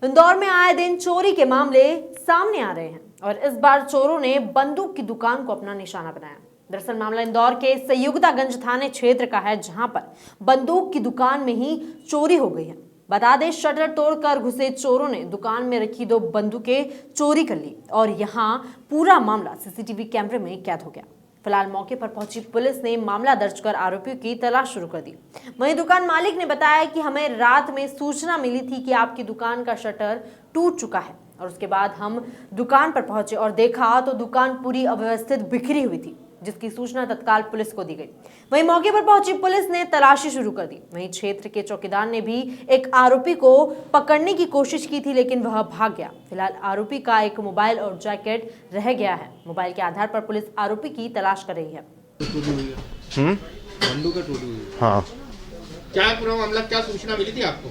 इंदौर में आए दिन चोरी के मामले सामने आ रहे हैं और इस बार चोरों ने बंदूक की दुकान को अपना निशाना बनाया। दरअसल मामला इंदौर के संयुक्तागंज थाने क्षेत्र का है, जहां पर बंदूक की दुकान में ही चोरी हो गई है। बता दें, शटर तोड़कर घुसे चोरों ने दुकान में रखी 2 बंदूकें चोरी कर ली और यहां पूरा मामला सीसीटीवी कैमरे में कैद हो गया। फिलहाल मौके पर पहुंची पुलिस ने मामला दर्ज कर आरोपियों की तलाश शुरू कर दी। वहीं दुकान मालिक ने बताया कि हमें रात में सूचना मिली थी कि आपकी दुकान का शटर टूट चुका है और उसके बाद हम दुकान पर पहुंचे और देखा तो दुकान पूरी अव्यवस्थित बिखरी हुई थी, जिसकी सूचना तत्काल पुलिस को दी गई। वहीं मौके पर पहुंची पुलिस ने तलाशी शुरू कर दी। वहीं क्षेत्र के चौकीदार ने भी एक आरोपी को पकड़ने की कोशिश की थी, लेकिन वह भाग गया। फिलहाल आरोपी का एक मोबाइल और जैकेट रह गया है। मोबाइल के आधार पर पुलिस आरोपी की तलाश कर रही है। हाँ, क्या पूरा मामला, क्या सूचना मिली थी आपको?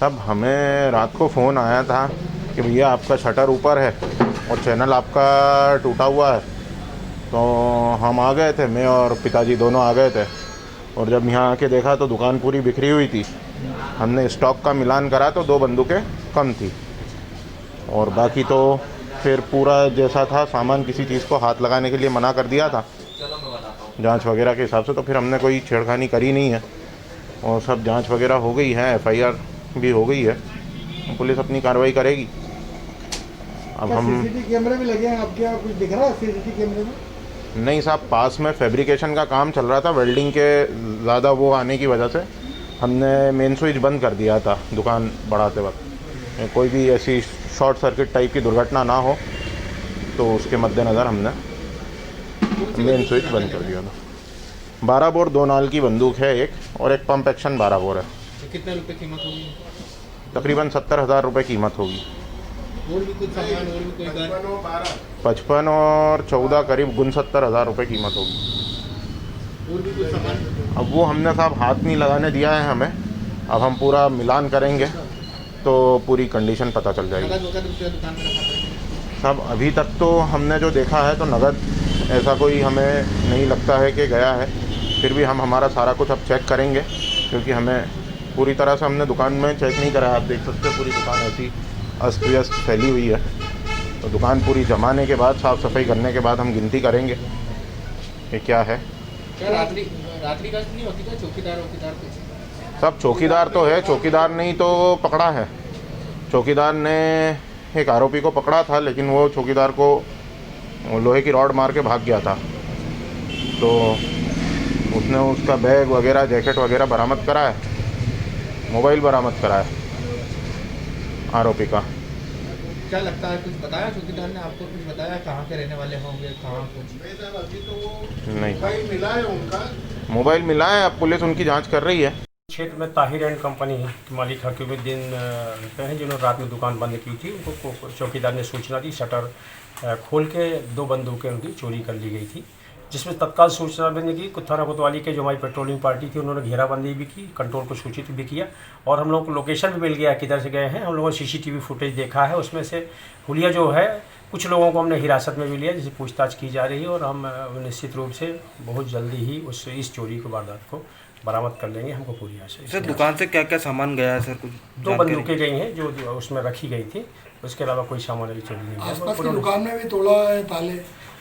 तब हमें रात को फ़ोन आया था कि भैया आपका शटर ऊपर है और चैनल आपका टूटा हुआ है। तो हम आ गए थे, मैं और पिताजी दोनों आ गए थे और जब यहाँ आके देखा तो दुकान पूरी बिखरी हुई थी। हमने स्टॉक का मिलान करा तो 2 बंदूकें कम थी और बाकी तो फिर पूरा जैसा था सामान, किसी चीज़ को हाथ लगाने के लिए मना कर दिया था जांच वगैरह के हिसाब से। तो फिर हमने कोई छेड़खानी करी नहीं है और सब जांच वगैरह हो गई है, FIR भी हो गई है। पुलिस अपनी कार्रवाई करेगी। अब हम सीसीटीवी कैमरे भी लगे हैं आपके यहाँ, कुछ दिख रहा है सीसीटीवी कैमरे में? नहीं साहब, पास में फैब्रिकेशन का काम चल रहा था, वेल्डिंग के ज़्यादा वो आने की वजह से हमने मेन स्विच बंद कर दिया था दुकान बढ़ाते वक्त। कोई भी ऐसी शॉर्ट सर्किट टाइप की दुर्घटना ना हो तो उसके मद्देनज़र हमने मेन स्विच बंद कर दिया था। 12 बोर 2 नाल की बंदूक है एक और एक पंप एक्शन 12 बोर है। तो कितने रुपए कीमत होगी? तकरीबन 70,000 रुपये कीमत होगी। और भी कुछ सामान, और भी कोई घर? 55 और 14 करीब 69,000 रुपये कीमत होगी। और भी कुछ सामान? अब वो हमने साहब हाथ नहीं लगाने दिया है हमें। अब हम पूरा मिलान करेंगे तो पूरी कंडीशन पता चल जाएगी। नगद वगैरह रुपया दुकान पे रखा था? साहब अभी तक तो हमने जो देखा है तो नगद ऐसा कोई हमें नहीं लगता है कि गया है। फिर भी हम हमारा सारा कुछ अब चेक करेंगे, क्योंकि हमें पूरी तरह से हमने दुकान में चेक नहीं करा। आप देख सकते हैं पूरी दुकान ऐसी अस्त व्यस्त फैली हुई है। तो दुकान पूरी जमाने के बाद, साफ़ सफाई करने के बाद हम गिनती करेंगे कि क्या है। क्या रात्रि गश्त नहीं होती? क्या चौकीदार कुछ? सब चौकीदार तो है, चौकीदार ने ही तो पकड़ा है। चौकीदार ने एक आरोपी को पकड़ा था, लेकिन वो चौकीदार को लोहे की रॉड मार के भाग गया था। तो उसने उसका बैग वगैरह, जैकेट वगैरह बरामद करा है, मोबाइल बरामद करा है आरोपी का। क्या लगता है, कुछ बताया चौकीदार ने आपको? कुछ बताया कहाँ के रहने वाले होंगे, कहाँ कुछ? नहीं, मोबाइल मोबाइल मिला है, अब पुलिस उनकी जांच कर रही है। क्षेत्र में ताहिर एंड कंपनी के मालिक हकीमुद्दीन रहते हैं, जिन्होंने रात में दुकान बंद की थी। उनको चौकीदार ने सूचना दी, शटर खोल के 2 बंदूकें उनकी चोरी कर ली गई थी, जिसमें तत्काल सूचना मिलने की थाना कोतवाली के जो हमारी पेट्रोलिंग पार्टी थी, उन्होंने घेराबंदी भी की, कंट्रोल को सूचित भी किया और हम लोग को लोकेशन भी मिल गया किधर से गए हैं। हम लोगों ने CCTV फुटेज देखा है, उसमें से हुलिया जो है कुछ लोगों को हमने हिरासत में भी लिया, जिससे पूछताछ की जा रही है और हम निश्चित रूप से बहुत जल्दी ही इस चोरी की वारदात को बरामद कर लेंगे। हमको पूरी आशा है। सर दुकान से क्या क्या सामान गया है सर? कुछ 2 बंदूकें गई हैं जो उसमें रखी गई थी, उसके अलावा कोई सामान अभी चोरी नहीं आसपास की गया। दुकान में भी तोड़ा है ताले?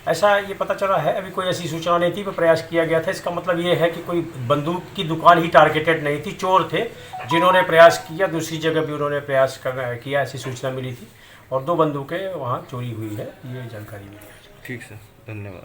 ऐसा ये पता चला है, अभी कोई ऐसी सूचना नहीं थी, कोई प्रयास किया गया था। इसका मतलब ये है कि कोई बंदूक की दुकान ही टारगेटेड नहीं थी, चोर थे जिन्होंने प्रयास किया। दूसरी जगह भी उन्होंने प्रयास किया, ऐसी सूचना मिली थी और 2 बंदूकें वहाँ चोरी हुई है, ये जानकारी मिली है। ठीक सर, धन्यवाद।